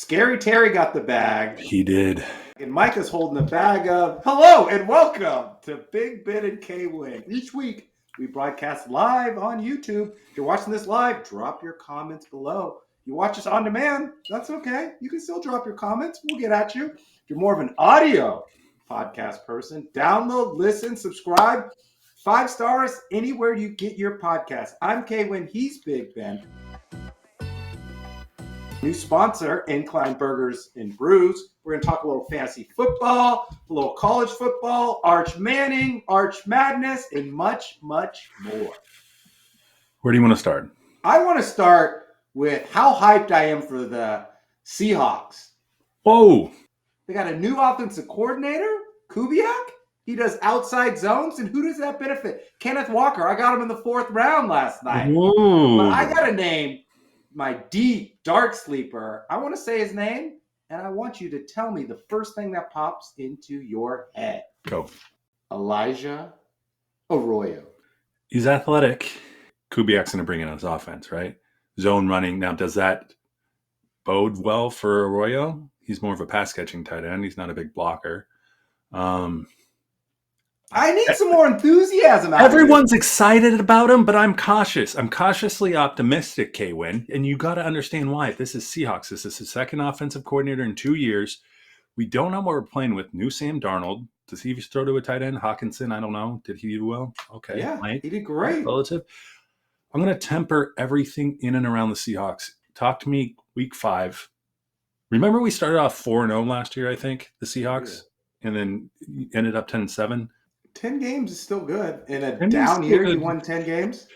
Scary Terry got the bag. He did. And Mike is holding the bag of hello and welcome to Big Ben and K-Win. Each week, we broadcast live on YouTube. If you're watching this live, drop your comments below. You watch us on demand, that's okay. You can still drop your comments. We'll get at you. If you're more of an audio podcast person, download, listen, subscribe. 5 stars anywhere you get your podcast. I'm K-Win. He's Big Ben. New sponsor, Incline Burgers and Brews. We're going to talk a little fantasy football, a little college football, Arch Manning, Arch Madness, and much, much more. Where do you want to start? I want to start with how hyped I am for the Seahawks. Whoa. They got a new offensive coordinator, Kubiak. He does outside zones, and who does that benefit? Kenneth Walker. I got him in the 4th round last night. Whoa. But I got to name my deep, dark sleeper. I want to say his name, and I want you to tell me the first thing that pops into your head. Go. Elijah Arroyo. He's athletic. Kubiak's going to bring in his offense, right? Zone running. Now, does that bode well for Arroyo? He's more of a pass-catching tight end. He's not a big blocker. I need some more enthusiasm out Everyone's excited about him, but I'm cautious. I'm cautiously optimistic, K-Win, and you got to understand why. This is Seahawks. This is his second offensive coordinator in 2 years. We don't know what we're playing with. New Sam Darnold. Does he throw to a tight end? Hawkinson, I don't know. Did he do well? Okay. Yeah, Mike, he did great. Relative. I'm going to temper everything in and around the Seahawks. Talk to me week 5. Remember we started off 4-0 last year, I think, the Seahawks, and then ended up 10-7. 10 games is still good. In a down year, you won 10 games.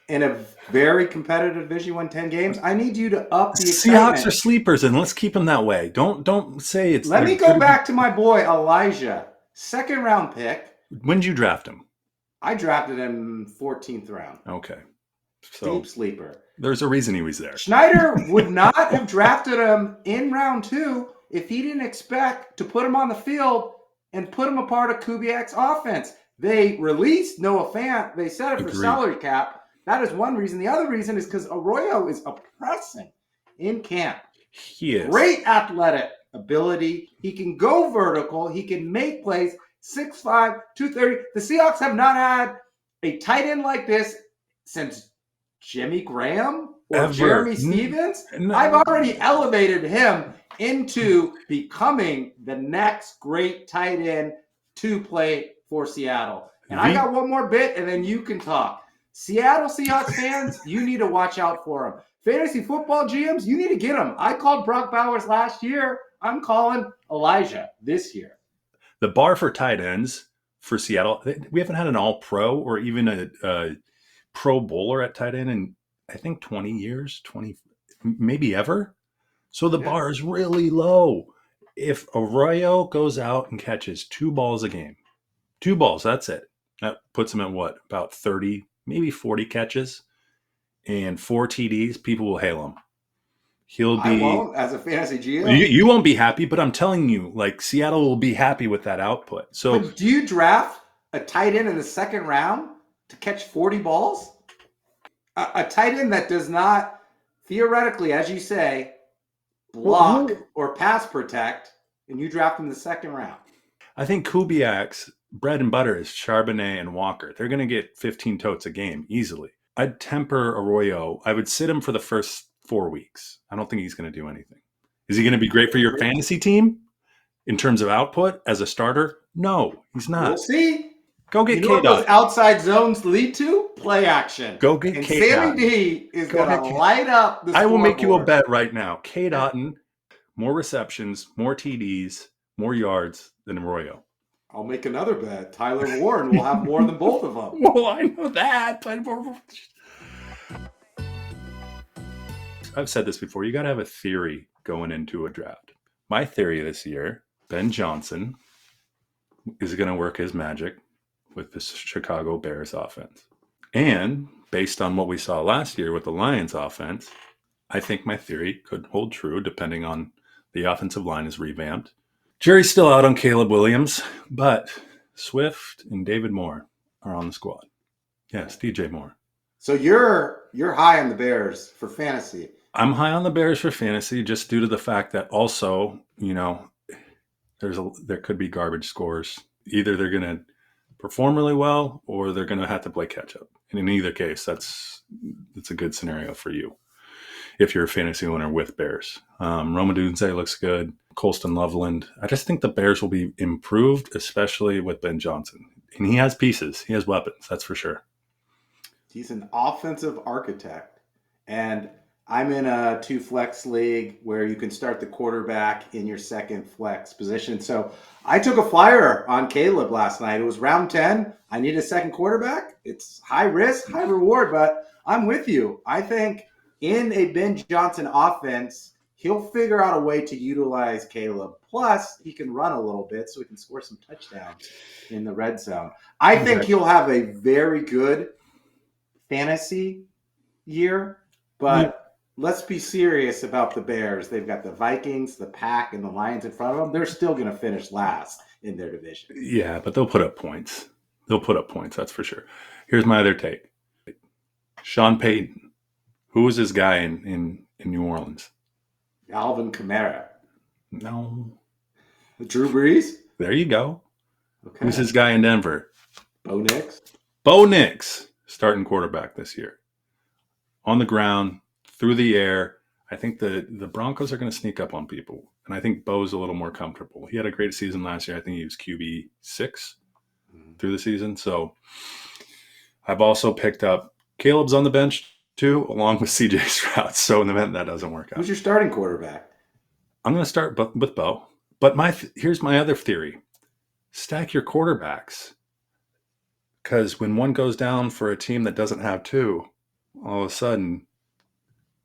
In a very competitive division, you won 10 games. I need you to up the excitement. Seahawks are sleepers, and let's keep them that way. Don't say it's... Let me go back to my boy, Elijah. 2nd round pick. When did you draft him? I drafted him 14th round. Okay. So deep sleeper. There's a reason he was there. Schneider would not have drafted him in round 2 if he didn't expect to put him on the field and put him a part of Kubiak's offense. They released Noah Fant. They set it for salary cap. That is one reason. The other reason is because Arroyo is oppressing in camp. He is. Great athletic ability. He can go vertical. He can make plays. 6'5", 230. The Seahawks have not had a tight end like this since Jimmy Graham or Jeremy Stevens. No. I've already elevated him into becoming the next great tight end to play for Seattle. And I got one more bit, and then you can talk. Seattle Seahawks fans, you need to watch out for him. Fantasy football GMs, you need to get him. I called Brock Bowers last year. I'm calling Elijah this year. The bar for tight ends for Seattle, we haven't had an all-pro or even a pro bowler at tight end in, I think, 20 years, maybe ever. So the bar is really low. If Arroyo goes out and catches 2 balls a game, 2 balls, that's it. That puts him at what? About 30, maybe 40 catches and 4 TDs. People will hail him. He'll be. I won't, as a fantasy GM. You won't be happy, but I'm telling you, like, Seattle will be happy with that output. So, but do you draft a tight end in the 2nd round to catch 40 balls? A tight end that does not, theoretically, as you say, block or pass protect, and you draft him in the 2nd round. I think Kubiak's bread and butter is Charbonnet and Walker. They're going to get 15 totes a game easily. I'd temper Arroyo. I would sit him for the first 4 weeks. I don't think he's going to do anything. Is he going to be great for your fantasy team in terms of output as a starter? No, he's not. We'll see. Go get K-Dot. What those outside zones lead to? Play action. Go get K-Dot. Sammy D is going to light up the scoreboard. I will make you a bet right now. K-Dotton, more receptions, more TDs, more yards than Arroyo. I'll make another bet. Tyler Warren will have more than both of them. Well, I know that. I've said this before. You got to have a theory going into a draft. My theory this year, Ben Johnson is going to work his magic with the Chicago Bears offense. And based on what we saw last year with the Lions offense, I think my theory could hold true depending on the offensive line is revamped. Jerry's still out on Caleb Williams, but Swift and David Moore are on the squad. Yes, DJ Moore. So you're high on the Bears for fantasy. I'm high on the Bears for fantasy just due to the fact that also, there could be garbage scores. Either they're going to perform really well or they're going to have to play catch up. And in either case, that's a good scenario for you if you're a fantasy owner with Bears. Roma Dunze looks good. Colston Loveland. I just think the Bears will be improved, especially with Ben Johnson. And he has pieces. He has weapons. That's for sure. He's an offensive architect. And I'm in a 2-flex league where you can start the quarterback in your second flex position. So I took a flyer on Caleb last night. It was round 10. I need a second quarterback. It's high risk, high reward, but I'm with you. I think in a Ben Johnson offense, he'll figure out a way to utilize Caleb. Plus, he can run a little bit so he can score some touchdowns in the red zone. I think he'll have a very good fantasy year, but let's be serious about the Bears. They've got the Vikings, the Pack, and the Lions in front of them. They're still going to finish last in their division. Yeah, but they'll put up points. That's for sure. Here's my other take. Sean Payton. Who was this guy in New Orleans? Alvin Kamara. No. Drew Brees? There you go. Okay. Who's this guy in Denver? Bo Nix. Bo Nix, starting quarterback this year. On the ground, through the air. I think the Broncos are going to sneak up on people. And I think Bo's a little more comfortable. He had a great season last year. I think he was QB 6 through the season. So I've also picked up Caleb's on the bench too, along with CJ Stroud. So in the event that doesn't work out. Who's your starting quarterback? I'm going to start with Bo. But here's my other theory. Stack your quarterbacks. Because when one goes down for a team that doesn't have two, all of a sudden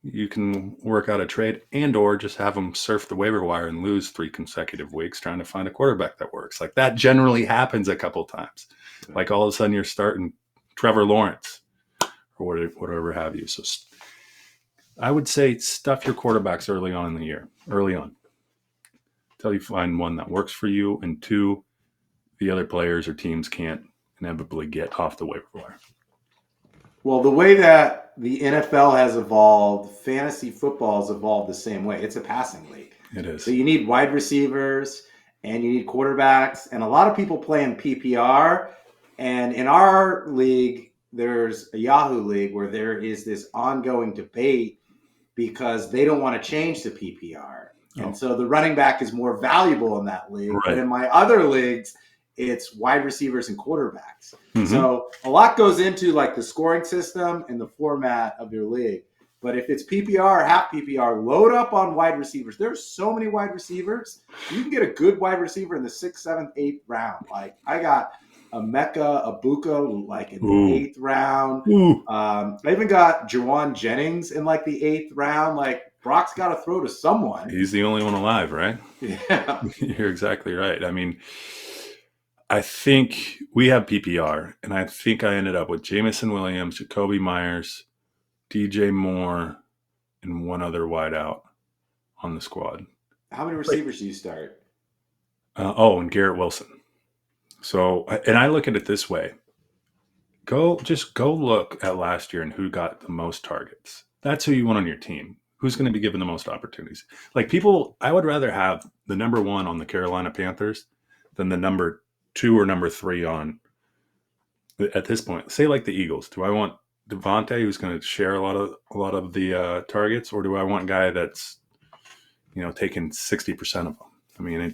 you can work out a trade and or just have them surf the waiver wire and lose 3 consecutive weeks trying to find a quarterback that works. Like that generally happens a couple times. Like all of a sudden you're starting Trevor Lawrence or whatever have you. So I would say stuff your quarterbacks early on in the year, until you find one that works for you, and 2, the other players or teams can't inevitably get off the waiver wire. Well, the way that the NFL has evolved, fantasy football has evolved the same way. It's a passing league. It is. So you need wide receivers and you need quarterbacks. And a lot of people play in PPR. And in our league, there's a Yahoo league where there is this ongoing debate because they don't want to change to PPR. And so the running back is more valuable in that league. Right. But in my other leagues, it's wide receivers and quarterbacks. Mm-hmm. So a lot goes into like the scoring system and the format of your league. But if it's PPR or half PPR, load up on wide receivers. There's so many wide receivers. You can get a good wide receiver in the 6th, 7th, 8th round. Like I got Emeka Egbuka like in the 8th round. I even got Jawan Jennings in like the 8th round. Like Brock's got to throw to someone. He's the only one alive, right? Yeah. You're exactly right. I mean, I think we have PPR, and I think I ended up with Jamison Williams, Jacoby Myers, DJ Moore, and one other wideout on the squad. How many receivers do you start? And Garrett Wilson. So, and I look at it this way. Go look at last year and who got the most targets. That's who you want on your team. Who's going to be given the most opportunities? Like people, I would rather have the number 1 on the Carolina Panthers than the number 2 or number 3 on, at this point, say like the Eagles. Do I want Devontae, who's going to share a lot of the targets, or do I want a guy that's, taking 60% of them? I mean,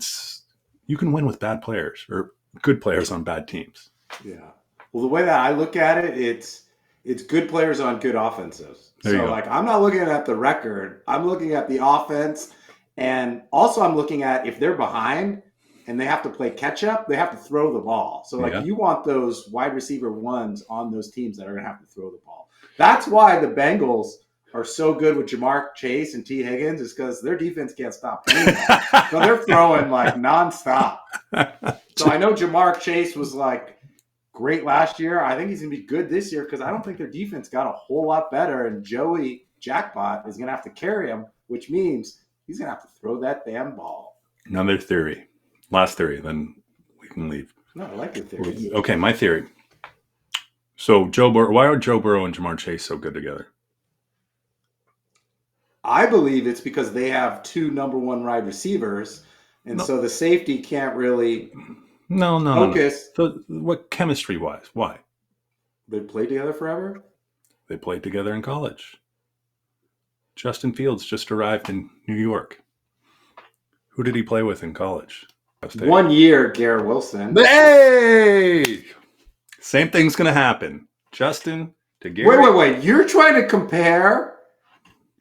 you can win with bad players or good players on bad teams. Yeah. Well, the way that I look at it, it's good players on good offenses. So like I'm not looking at the record. I'm looking at the offense, and also I'm looking at if they're behind and they have to play catch up, they have to throw the ball. So like you want those wide receiver 1s on those teams that are going to have to throw the ball. That's why the Bengals are so good with Jamar Chase and T. Higgins, is because their defense can't stop anything. So they're throwing like nonstop. So I know Jamar Chase was like great last year. I think he's going to be good this year because I don't think their defense got a whole lot better. And Joey Jackpot is going to have to carry him, which means he's going to have to throw that damn ball. Another theory. Last theory, then we can leave. No, I like your theory. Okay, my theory. So why are Joe Burrow and Jamar Chase so good together? I believe it's because they have two number one wide receivers, and No, so the safety can't really no. focus. So what chemistry wise? Why? They played together forever. They played together in college. Justin Fields just arrived in New York. Who did he play with in college? Ohio State. 1 year, Garrett Wilson. Hey! Same thing's going to happen. Justin to Gary. Wait. You're trying to compare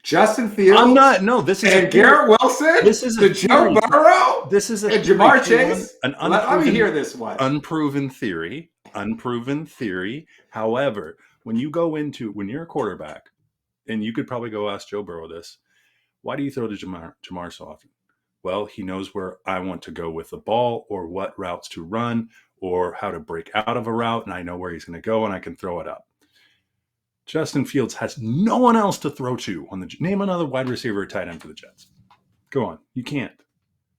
Justin Fields I'm not. No, this is and Garrett Wilson This is to Joe Burrow This is a and theory, Jamar Chase? Let me hear this one. Unproven theory. Unproven theory. However, when you're a quarterback, and you could probably go ask Joe Burrow this, why do you throw to Jamar so often? Well, he knows where I want to go with the ball or what routes to run or how to break out of a route, and I know where he's going to go, and I can throw it up. Justin Fields has no one else to throw to. Name another wide receiver or tight end for the Jets. Go on. You can't.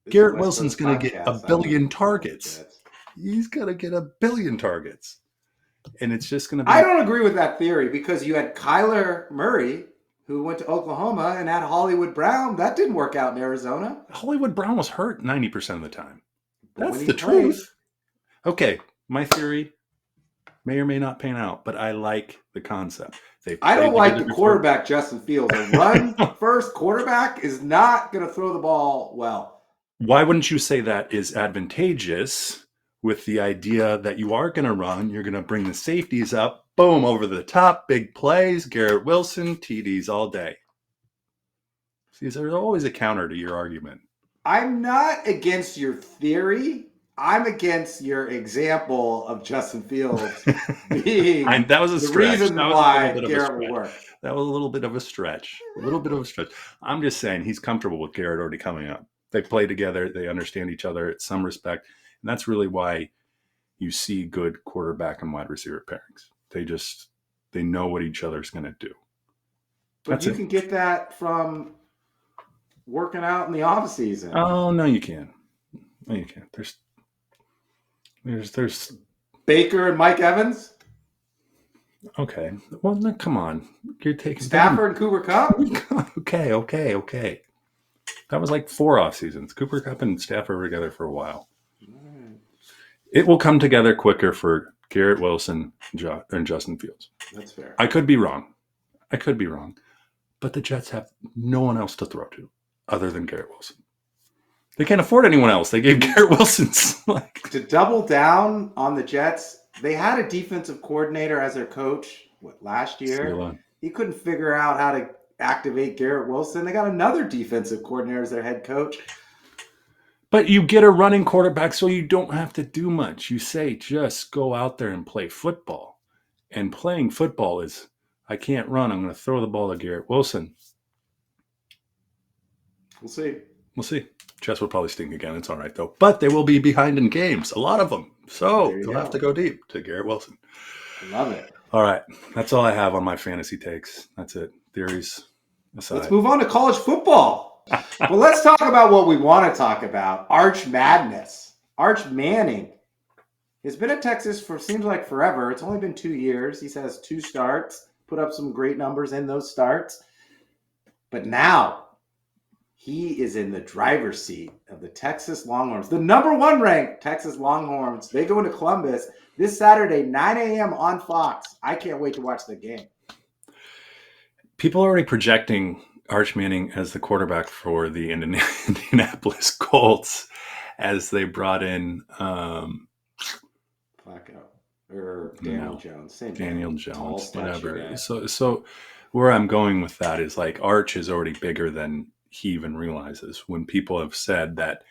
Garrett Wilson's going to get a billion targets. He's going to get a billion targets. And it's just going to be... I don't agree with that theory because you had Kyler Murray, who went to Oklahoma, and had Hollywood Brown. That didn't work out in Arizona. Hollywood Brown was hurt 90% of the time. But That's the truth. Okay, my theory may or may not pan out, but I like the concept. I don't like the quarterback, Justin Fields. A run-first quarterback is not going to throw the ball well. Why wouldn't you say that is advantageous with the idea that you are going to run, you're going to bring the safeties up, boom, over the top, big plays, Garrett Wilson, TDs all day. See, there's always a counter to your argument. I'm not against your theory. I'm against your example of Justin Fields being that was a stretch. The reason why Garrett will work. That was a little bit of a stretch. I'm just saying he's comfortable with Garrett already coming up. They play together. They understand each other at some respect. And that's really why you see good quarterback and wide receiver pairings. They know what each other's going to do. But you can get that from working out in the off season. Oh, no, you can't. No, you can't. There's Baker and Mike Evans. Okay. Well, then, come on. You're taking Stafford and Cooper Kupp. Okay. That was like 4 off seasons. Cooper Kupp and Stafford were together for a while. It will come together quicker for Garrett Wilson and Justin Fields. That's fair. I could be wrong. But the Jets have no one else to throw to other than Garrett Wilson. They can't afford anyone else. They gave Garrett Wilson's to double down on the Jets. They had a defensive coordinator as their coach last year. He couldn't figure out how to activate Garrett Wilson. They got another defensive coordinator as their head coach. But you get a running quarterback so you don't have to do much. You say just go out there and play football. And playing football is, I can't run. I'm going to throw the ball to Garrett Wilson. We'll see. Jets will probably stink again. It's all right, though. But they will be behind in games, a lot of them. So they'll have to go deep to Garrett Wilson. Love it. All right. That's all I have on my fantasy takes. That's it. Theories aside. Let's move on to college football. Well, let's talk about what we want to talk about. Arch Madness. Arch Manning has been at Texas for seems like forever. It's only been 2 years. He has 2 starts, put up some great numbers in those starts. But now he is in the driver's seat of the Texas Longhorns, the number 1 ranked Texas Longhorns. They go into Columbus this Saturday, 9 a.m. on Fox. I can't wait to watch the game. People are already projecting Arch Manning as the quarterback for the Indianapolis Colts as they brought in Flacco or Daniel Jones. Same Daniel Jones, whatever. So where I'm going with that is like Arch is already bigger than he even realizes. When people have said that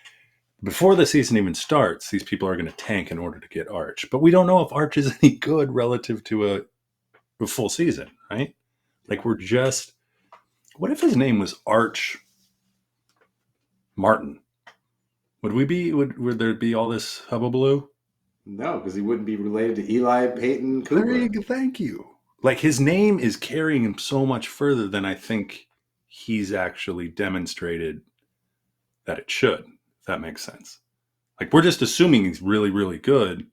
before the season even starts, these people are going to tank in order to get Arch. But we don't know if Arch is any good relative to a full season, right? Like what if his name was Arch Martin? Would there be all this hubbubaloo? No, because he wouldn't be related to Eli Peyton Cooper. Thank you. Like his name is carrying him so much further than I think he's actually demonstrated that it should, if that makes sense. Like we're just assuming he's really, really good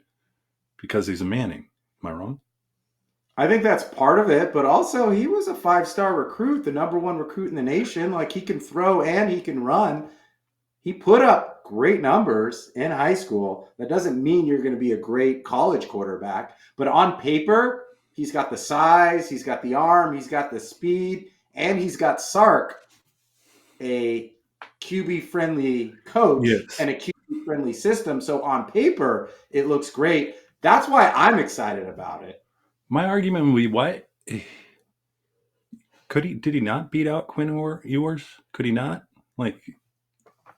because he's a Manning. Am I wrong? I think that's part of it, but also he was a 5-star recruit, the number one recruit in the nation. Like he can throw and he can run. He put up great numbers in high school. That doesn't mean you're going to be a great college quarterback, but on paper, he's got the size, he's got the arm, he's got the speed, and he's got Sark, a QB friendly coach Yes. and a QB friendly system. So on paper, it looks great. That's why I'm excited about it. My argument would be, why did he not beat out Quinn Ewers? Could he not? Like,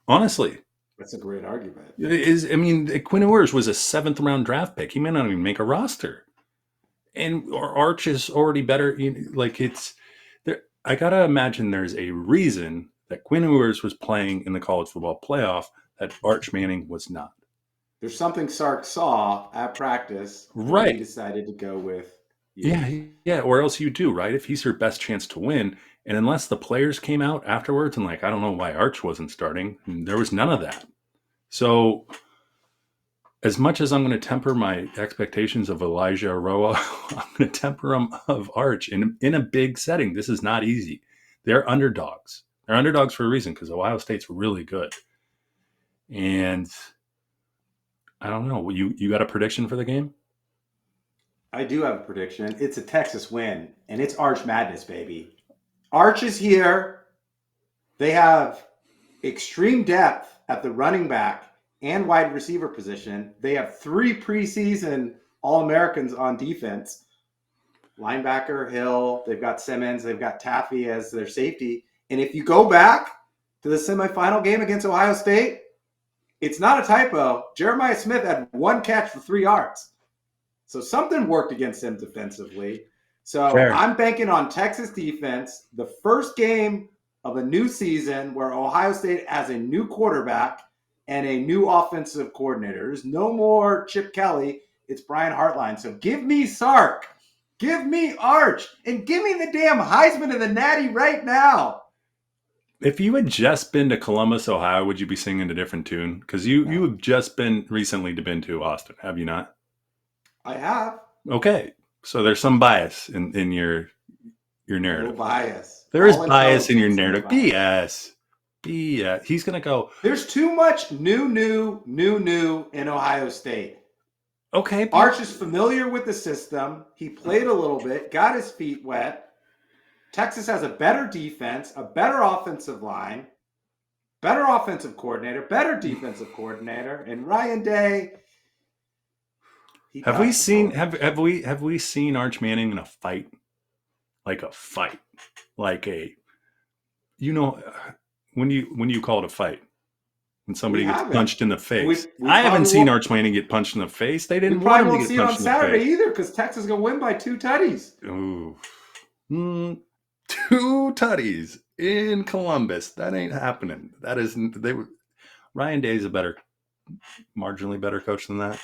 honestly, That's a great argument. Quinn Ewers was a 7th round draft pick. He may not even make a roster. And Arch is already better. Like, it's there. I gotta imagine there's a reason that Quinn Ewers was playing in the college football playoff that Arch Manning was not. There's something Sark saw at practice where he Right. decided to go with Yeah, Ewers. yeah. Or else you do, right? If he's your best chance to win, and unless the players came out afterwards and like, I don't know why Arch wasn't starting, there was none of that. So as much as I'm going to temper my expectations of Elijah Aroa, I'm going to temper them of Arch in a big setting. This is not easy. They're underdogs. They're underdogs for a reason because Ohio State's really good. And I don't know. You got a prediction for the game? I do have a prediction. It's a Texas win, and it's Arch Madness, baby. Arch is here. They have extreme depth at the running back and wide receiver position. They have 3 preseason All Americans on defense. Linebacker, Hill, they've got Simmons, they've got Taffy as their safety. And if you go back to the semifinal game against Ohio State, it's not a typo. Jeremiah Smith had 1 catch for 3 yards. So something worked against him defensively. So Fair. I'm banking on Texas defense, the first game of a new season where Ohio State has a new quarterback and a new offensive coordinator. There's no more Chip Kelly. It's Brian Hartline. So give me Sark. Give me Arch. And give me the damn Heisman and the Natty right now. If you had just been to Columbus, Ohio, would you be singing a different tune? Because you have just recently been to Austin, have you not? I have. Okay, so there's some bias in your narrative. No bias. There is bias in your narrative. BS. He's gonna go. There's too much new in Ohio State. Okay. Arch is familiar with the system. He played a little bit, got his feet wet. Texas has a better defense, a better offensive line, better offensive coordinator, better defensive coordinator, and Ryan Day. Have we seen Arch Manning in a fight? Like a fight, like when you call it a fight, when somebody gets punched in the face. I haven't seen Arch Manning get punched in the face. They didn't want him to get punched in the face. We probably won't see it on Saturday either because Texas is gonna win by 2 tutties. Ooh, 2 tutties in Columbus. That ain't happening. That isn't. Ryan Day's a marginally better coach than that.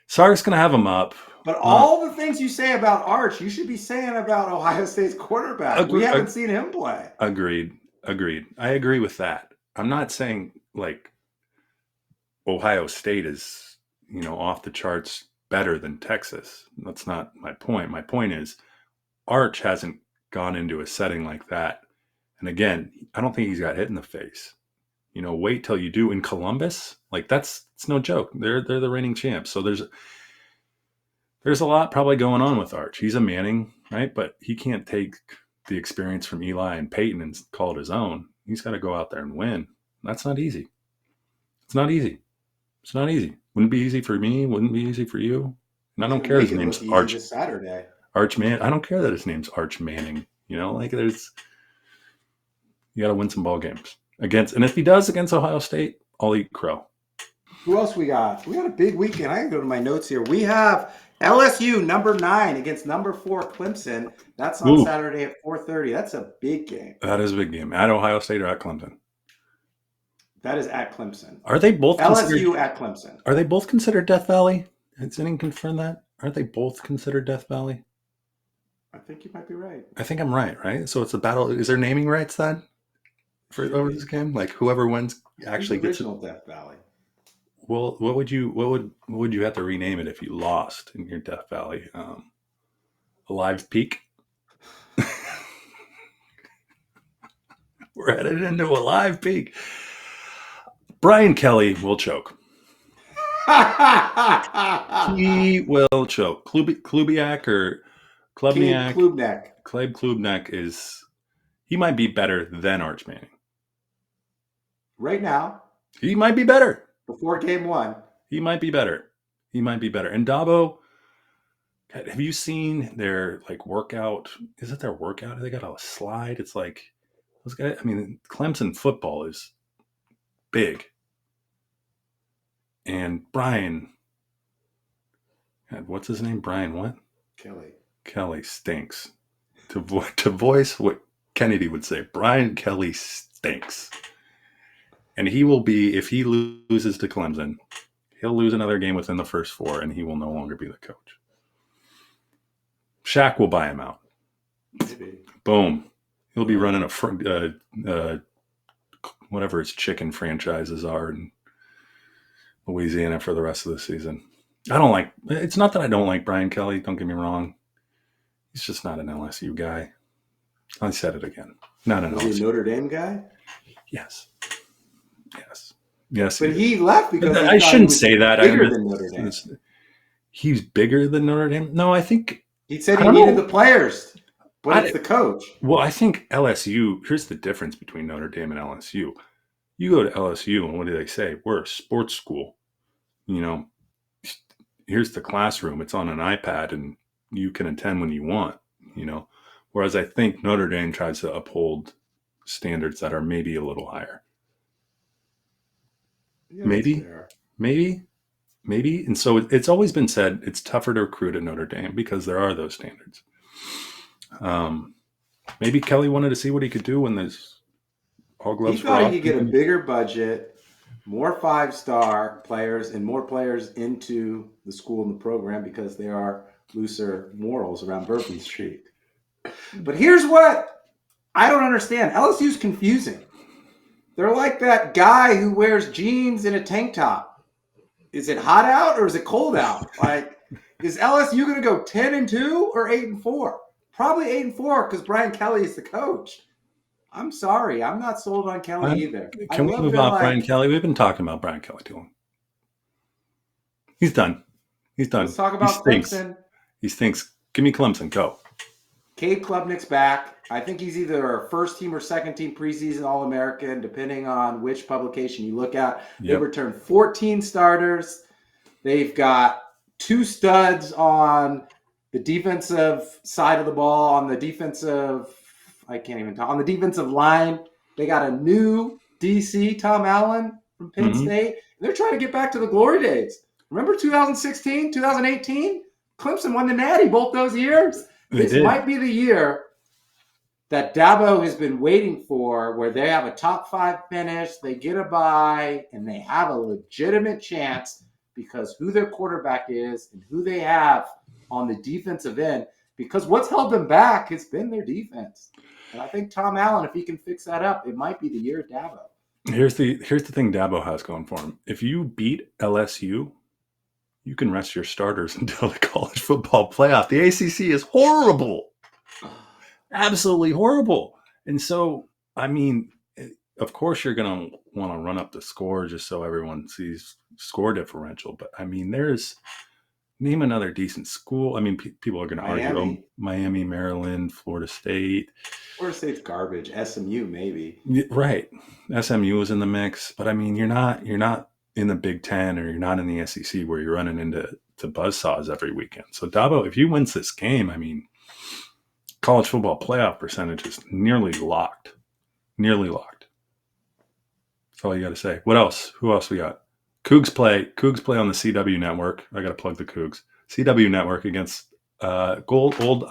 Sark's going to have him up. But all the things you say about Arch, you should be saying about Ohio State's quarterback. We haven't seen him play. Agreed. I agree with that. I'm not saying like Ohio State is, off the charts better than Texas. That's not my point. My point is Arch hasn't gone into a setting like that. And again, I don't think he's got hit in the face. Wait till you do in Columbus. Like it's no joke. They're the reigning champs. So there's a lot probably going on with Arch. He's a Manning, right? But he can't take the experience from Eli and Peyton and call it his own. He's got to go out there and win. That's not easy. It's not easy. Wouldn't be easy for me. Wouldn't be easy for you. And I don't care his name's Arch. Saturday. Arch Man. I don't care that his name's Arch Manning. You got to win some ball games and if he does against Ohio State, I'll eat crow. Who else we got? We got a big weekend. I can go to my notes here. We have LSU number 9 against number 4 Clemson. That's on Saturday at 4:30. That's a big game. That is a big game. At Ohio State or at Clemson? That is at Clemson. Are they both LSU at Clemson? Are they both considered Death Valley? Has anyone confirmed that? Aren't they both considered Death Valley? I think you might be right. I think I'm right? So it's a battle. Is there naming rights then over this game? Like whoever wins actually gets original Death Valley. Well, what would you have to rename it if you lost in your Death Valley? Alive Peak. We're headed into a live peak. Brian Kelly will choke. He will choke. Klubiak or Cade Klubniak. Klubnik. Kleb Klubnik he might be better than Arch Manning. Right now, He might be better. before game 1. He might be better. And Dabo, have you seen their workout? Is it their workout? They got a slide. It's like those guys. I mean, Clemson football is big. And Brian, what's his name? Brian what? Kelly stinks. To voice what Kennedy would say, Brian Kelly stinks. And he will be, if he loses to Clemson, he'll lose another game within the first 4, and he will no longer be the coach. Shaq will buy him out. Maybe. Boom. He'll be running whatever his chicken franchises are in Louisiana for the rest of the season. It's not that I don't like Brian Kelly, don't get me wrong. He's just not an LSU guy. I said it again. Not an LSU. Is he a Notre Dame guy? Yes. But he left because I shouldn't say that. Bigger than Notre Dame. He's bigger than Notre Dame? No, I think... He said he needed the players, but it's the coach. Well, I think LSU... Here's the difference between Notre Dame and LSU. You go to LSU, and what do they say? We're a sports school. Here's the classroom. It's on an iPad, and you can attend when you want, Whereas I think Notre Dame tries to uphold standards that are maybe a little higher. Yeah, maybe. And so it's always been said it's tougher to recruit at Notre Dame because there are those standards. Maybe Kelly wanted to see what he could do when there's all gloves. He thought he could get a bigger budget, more 5-star players, and more players into the school and the program because there are looser morals around Berkeley Street. But here's what I don't understand. LSU's confusing. They're like that guy who wears jeans and a tank top. Is it hot out or is it cold out? Is LSU going to go 10-2 or 8-4? Probably 8-4 because Brian Kelly is the coach. I'm sorry. I'm not sold on Kelly either. Can we move on Brian Kelly? We've been talking about Brian Kelly too long. He's done. Let's talk about Clemson. He stinks. Give me Clemson. Go. Cade Klubnik's back. I think he's either a first team or second team preseason All-American, depending on which publication you look at. They returned 14 starters. They've got 2 studs on the defensive side of the ball, on the defensive line. They got a new DC, Tom Allen from Penn State. They're trying to get back to the glory days. Remember 2016, 2018? Clemson won the Natty both those years. This might be the year that Dabo has been waiting for, where they have a top 5 finish, they get a bye, and they have a legitimate chance because who their quarterback is and who they have on the defensive end. Because what's held them back has been their defense. And I think Tom Allen, if he can fix that up, it might be the year of Dabo. Here's the thing Dabo has going for him. If you beat LSU, you can rest your starters until the college football playoff. The ACC is horrible. Absolutely horrible. And so, I mean, of course you're going to want to run up the score just so everyone sees score differential. But, I mean, name another decent school. I mean, people are going to argue, Miami, Maryland, Florida State. Florida State's garbage. SMU, maybe. Right. SMU is in the mix. But, I mean, you're not in the Big Ten or you're not in the SEC where you're running into buzzsaws every weekend. So Dabo, if he wins this game, I mean, college football playoff percentage is nearly locked. Nearly locked. That's all you got to say. What else? Who else we got? Cougs play on the CW network. I got to plug the Cougs. CW network against old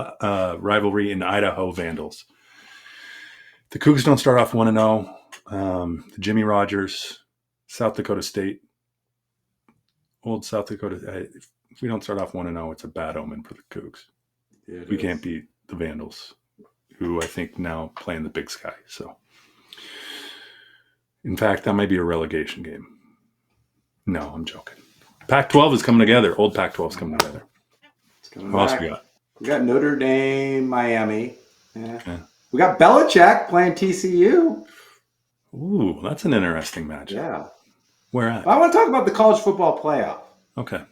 rivalry in Idaho Vandals. The Cougs don't start off 1-0. The Jimmy Rogers, South Dakota State, old South Dakota. If we don't start off 1-0, it's a bad omen for the Cougs. Yeah, we can't beat the Vandals, who I think now play in the Big Sky. So, in fact, that might be a relegation game. No, I'm joking. Pac-12 is coming together. Old Pac-12 is coming together. It's coming Who back. else we got? We got Notre Dame, Miami. Yeah. Okay. We got Belichick playing TCU. Ooh, that's an interesting matchup. Yeah. Where at? Well, I want to talk about the college football playoff. Okay.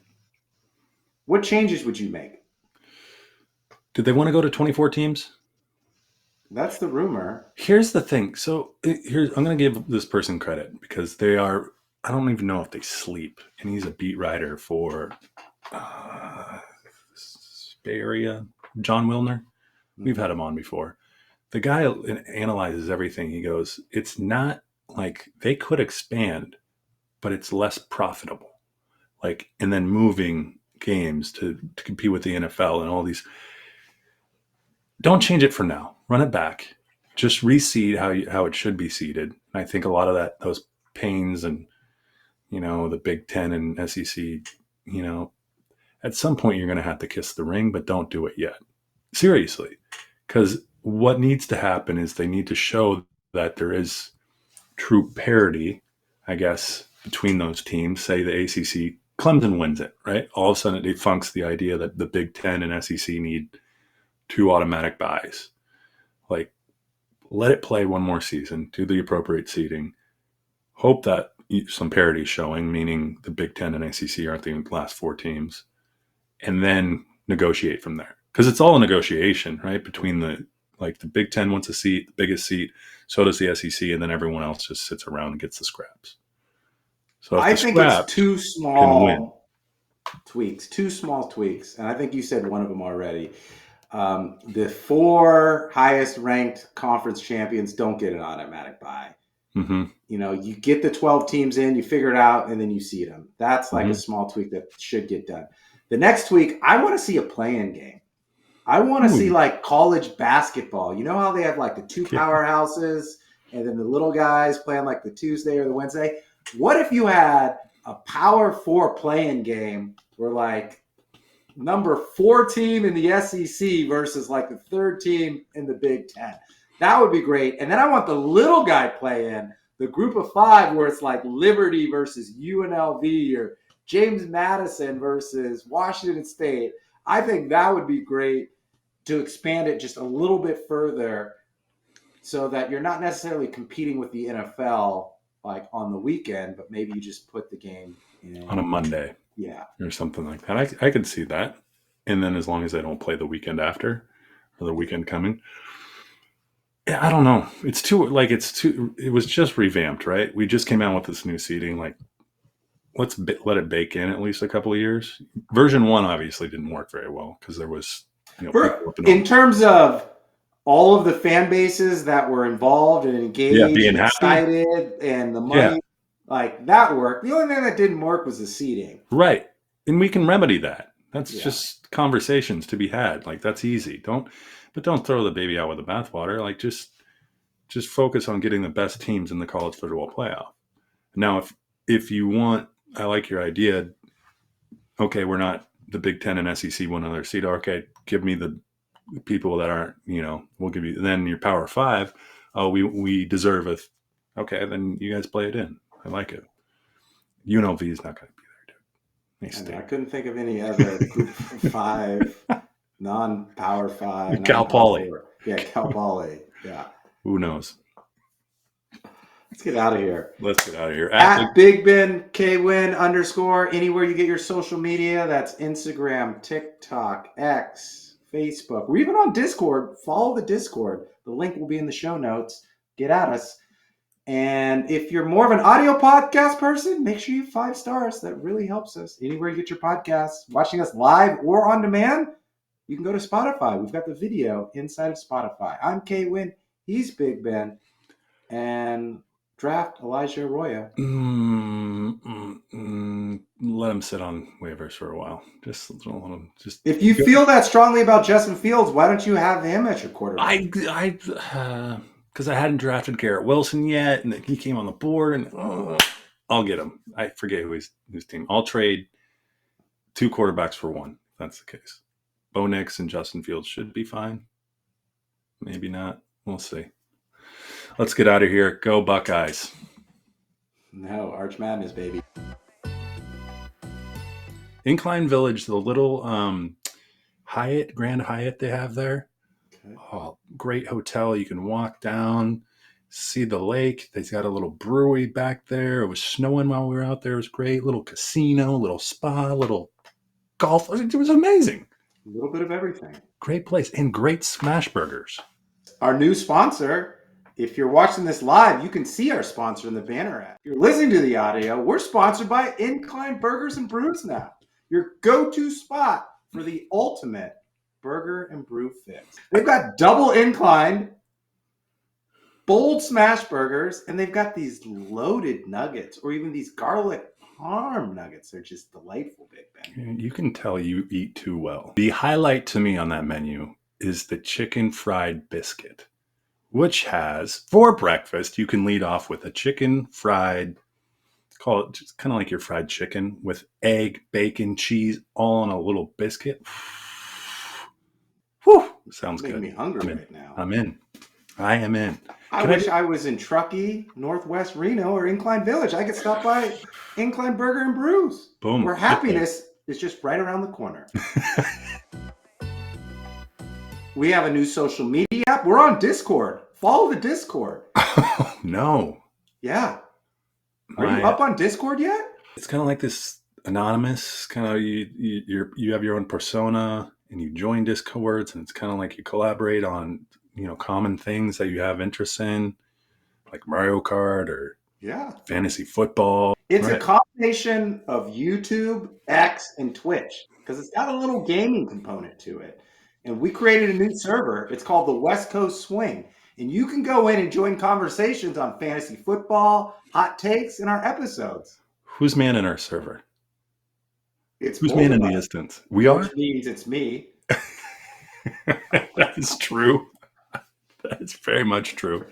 What changes would you make? Did they want to go to 24 teams? That's the rumor. Here's the thing. So I'm going to give this person credit because they are. I don't even know if they sleep, and he's a beat writer for Bay Area. John Wilner. We've had him on before. The guy analyzes everything. He goes, "It's not like they could expand, but it's less profitable. Like, and then moving games to compete with the NFL and all these. Don't change it for now. Run it back. Just reseed how it should be seeded. I think a lot of those pains and the Big Ten and SEC, at some point you're going to have to kiss the ring, but don't do it yet. Seriously, because what needs to happen is they need to show that there is true parity, I guess, between those teams. Say the ACC, Clemson wins it, right? All of a sudden it defunks the idea that the Big Ten and SEC need 2 automatic buys. Like, let it play one more season, do the appropriate seeding, hope that some parity is showing, meaning the Big Ten and ACC aren't the last 4 teams, and then negotiate from there. Because it's all a negotiation, right? Between the Big Ten wants a seat, the biggest seat, so does the SEC, and then everyone else just sits around and gets the scraps. So I think it's 2 small tweaks, and I think you said one of them already. The 4 highest ranked conference champions don't get an automatic bye. Mm-hmm. You get the 12 teams in, you figure it out, and then you seed them. That's like a small tweak that should get done. The next tweak, I want to see a play-in game. I want to see like college basketball. You know how they have like the 2 powerhouses and then the little guys playing like the Tuesday or the Wednesday? What if you had a Power 4 play-in game where like number 4 team in the SEC versus like the 3rd team in the Big Ten? That would be great. And then I want the little guy play-in, the group of 5 where it's like Liberty versus UNLV or James Madison versus Washington State. I think that would be great to expand it just a little bit further so that you're not necessarily competing with the NFL like on the weekend, but maybe you just put the game in on a Monday. Yeah. Or something like that. I could see that. And then as long as they don't play the weekend after or the weekend coming. Yeah, I don't know. It was just revamped, right? We just came out with this new seating. Like, let's let it bake in at least a couple of years. Version 1 obviously didn't work very well because there was, in terms of all of the fan bases that were involved and engaged, being and excited, and the money, like that worked. The only thing that didn't work was the seating. Right. And we can remedy that. That's just conversations to be had. Like, that's easy. Don't throw the baby out with the bathwater. Like, just focus on getting the best teams in the college football playoff. Now, if you want, I like your idea. Okay, we're not the Big Ten and SEC one other seed. Okay, give me the people that aren't, we'll give you then your Power 5. Oh, we deserve it. Okay, then you guys play it in. I like it. UNLV is not going to be there, dude. I couldn't think of any other Group 5 non-Power 5. Cal Poly. Yeah, Cal Poly. Yeah. Who knows? Let's get out of here. At Big Ben KWin _ anywhere you get your social media. That's Instagram, TikTok, X, Facebook. We're even on Discord. Follow the Discord. The link will be in the show notes. Get at us. And if you're more of an audio podcast person, make sure you 5 stars. That really helps us. Anywhere you get your podcasts, watching us live or on demand, you can go to Spotify. We've got the video inside of Spotify. I'm KWin. He's Big Ben. And draft Elijah Arroyo. Let him sit on waivers for a while. Just let him. If you feel that strongly about Justin Fields, why don't you have him as your quarterback? Because I hadn't drafted Garrett Wilson yet, and he came on the board, and I'll get him. I forget whose team. I'll trade 2 quarterbacks for 1. If that's the case. Bo Nix and Justin Fields should be fine. Maybe not. We'll see. Let's get out of here. Go Buckeyes. No, Arch Madness, baby. Incline Village, the little Hyatt, Grand Hyatt they have there. Okay. Oh, great hotel. You can walk down, see the lake. They've got a little brewery back there. It was snowing while we were out there. It was great. Little casino, little spa, little golf. It was amazing. A little bit of everything. Great place and great smash burgers. Our new sponsor. If you're watching this live, you can see our sponsor in the banner app. If you're listening to the audio, we're sponsored by Incline Burgers and Brews now, your go-to spot for the ultimate burger and brew fix. They've got double inclined, bold smash burgers, and they've got these loaded nuggets or even these garlic parm nuggets. They're just delightful, Big Ben. You can tell you eat too well. The highlight to me on that menu is the chicken fried biscuit, which has, for breakfast, you can lead off with a chicken fried, call it just kind of like your fried chicken with egg, bacon, cheese, all on a little biscuit. Whew, sounds Making good. me hungry right now. I'm in. I am in. I wish I was in Truckee, Northwest Reno, or Incline Village. I could stop by Incline Burger and Brews. Boom. Where happiness is just right around the corner. We have a new social media app. We're on Discord. Follow the Discord. Oh, no. Yeah. Are you up on Discord yet? It's kind of like this anonymous kind of you have your own persona and you join Discords, and it's kind of like you collaborate on common things that you have interest in, like Mario Kart or fantasy football. It's a combination of YouTube, X, and Twitch because it's got a little gaming component to it. And we created a new server. It's called the West Coast Swing. And you can go in and join conversations on fantasy football, hot takes, and our episodes. Who's manning our server? Who's manning the instance? We are? Which means it's me. That is true. That is very much true.